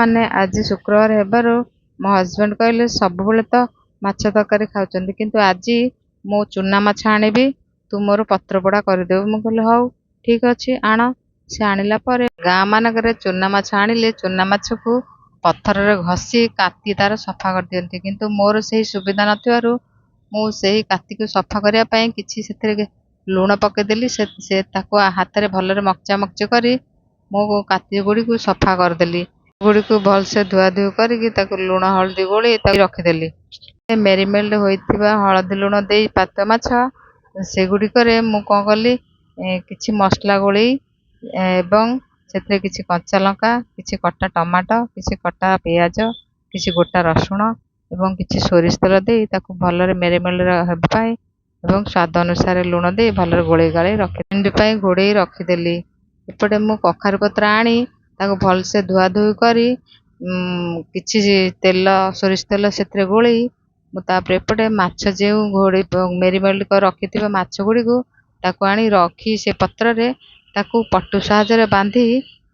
ମାନେ ଆଜି ଶୁକ୍ରବାର ହେବାରୁ ମୋ ହଜବେଣ୍ଡ କହିଲେ ସବୁବେଳେ ତ ମାଛ ତରକାରୀ ଖାଉଛନ୍ତି, କିନ୍ତୁ ଆଜି ମୁଁ ଚୁନା ମାଛ ଆଣିବି, ତୁ ମୋର ପତ୍ରପୋଡ଼ା କରିଦେବୁ। ମୁଁ କହିଲି ହଉ ଠିକ ଅଛି ଆଣ। ସେ ଆଣିଲା ପରେ ଗାଁ ମାନଙ୍କରେ ଚୁନା ମାଛ ଆଣିଲେ ଚୁନା ମାଛକୁ ପଥରରେ ଘଷି କାତି ତାର ସଫା କରିଦିଅନ୍ତି, କିନ୍ତୁ ମୋର ସେହି ସୁବିଧା ନଥିବାରୁ ମୁଁ ସେହି କାତିକୁ ସଫା କରିବା ପାଇଁ କିଛି ସେଥିରେ ଲୁଣ ପକେଇଦେଲି। ସେ ତାକୁ ହାତରେ ଭଲରେ ମକଚା ମକଚି କରି ମୁଁ କାତି ଗୁଡ଼ିକୁ ସଫା କରିଦେଲି। ଗୁଡ଼ିକୁ ଭଲସେ ଧୁଆଧୁଇ କରିକି ତାକୁ ଲୁଣ ହଳଦୀ ଗୋଳେଇ ତାକୁ ରଖିଦେଲି। ମେରିନେଟ୍ ହୋଇଥିବା ହଳଦୀ ଲୁଣ ଦେଇ ପାତ ମାଛ ସେଗୁଡ଼ିକରେ ମୁଁ କ'ଣ କଲି, କିଛି ମସଲା ଗୋଳେଇ ଏବଂ ସେଥିରେ କିଛି କଞ୍ଚା ଲଙ୍କା, କିଛି କଟା ଟମାଟୋ, କିଛି କଟା ପିଆଜ, କିଛି ଗୋଟା ରସୁଣ ଏବଂ କିଛି ସୋରିଷ ତେଲ ଦେଇ ତାକୁ ଭଲରେ ମେରିନେଟ୍ ହେବା ପାଇଁ ଏବଂ ସ୍ୱାଦ ଅନୁସାରେ ଲୁଣ ଦେଇ ଭଲରେ ଗୋଳେଇ ଗାଳେଇ ମିନିଟ୍ ପାଇଁ ଘୋଡ଼େଇ ରଖିଦେଲି। ଏପଟେ ମୁଁ କଖାରୁ ପତ୍ର ଆଣି ତାକୁ ଭଲସେ ଧୁଆଧୁଇ କରି କିଛି ତେଲ ସୋରିଷ ତେଲ ସେଥିରେ ଗୋଳେଇ ମୁଁ ତାପରେ ଏପଟେ ମାଛ ଯେଉଁ ମେରିନେଟ୍ କରି ରଖିଥିବା ମାଛ ଗୁଡ଼ିକୁ ତାକୁ ଆଣି ରଖି ସେ ପତ୍ରରେ ତାକୁ ପଟୁ ସାହାଯ୍ୟରେ ବାନ୍ଧି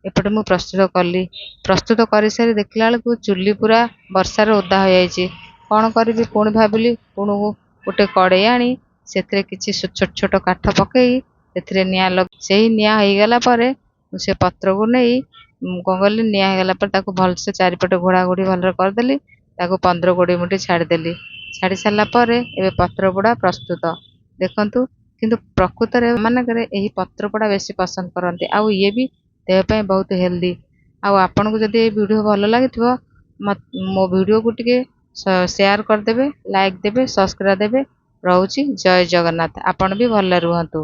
ଏପଟେ ମୁଁ ପ୍ରସ୍ତୁତ କଲି। ପ୍ରସ୍ତୁତ କରିସାରି ଦେଖିଲା ବେଳକୁ ଚୁଲି ପୁରା ବର୍ଷାରେ ଓଦା ହୋଇଯାଇଛି। କ'ଣ କରିବି ପୁଣି ଭାବିଲି, ପୁଣି ଗୋଟେ କଡ଼େଇ ଆଣି ସେଥିରେ କିଛି ଛୋଟ ଛୋଟ କାଠ ପକେଇ ସେଥିରେ ନିଆଁ ସେହି ନିଆଁ ହେଇଗଲା ପରେ ମୁଁ ସେ ପତ୍ରକୁ ନେଇ କ'ଣ କଲି, ନିଆଁ ହେଇଗଲା ପରେ ତାକୁ ଭଲସେ ଚାରିପଟେ ଘୋଡ଼ା ଘୋଡ଼ି ଭଲରେ କରିଦେଲି। ତାକୁ 15-20 ମିନିଟ୍ ଛାଡ଼ିଦେଲି। ଛାଡ଼ି ସାରିଲା ପରେ ଏବେ ପତ୍ରପୋଡ଼ା ପ୍ରସ୍ତୁତ ଦେଖନ୍ତୁ। କିନ୍ତୁ ପ୍ରକୃତରେ ମାନଙ୍କରେ ଏହି ପତ୍ରପୋଡ଼ା ବେଶୀ ପସନ୍ଦ କରନ୍ତି, ଆଉ ଇଏ ବି ଦେହ ପାଇଁ ବହୁତ ହେଲ୍ଦି। ଆଉ ଆପଣଙ୍କୁ ଯଦି এই ଭିଡ଼ିଓ ଭଲ ଲାଗିଥିବ ମୋ ଭିଡ଼ିଓକୁ ଟିକେ ସେୟାର କରିଦେବେ, ଲାଇକ୍ ଦେବେ, ସବସ୍କ୍ରାଇବ୍ ଦେବେ। ରହୁଛି, ଜୟ ଜଗନ୍ନାଥ। ଆପଣ ବି ଭଲରେ ରୁହନ୍ତୁ।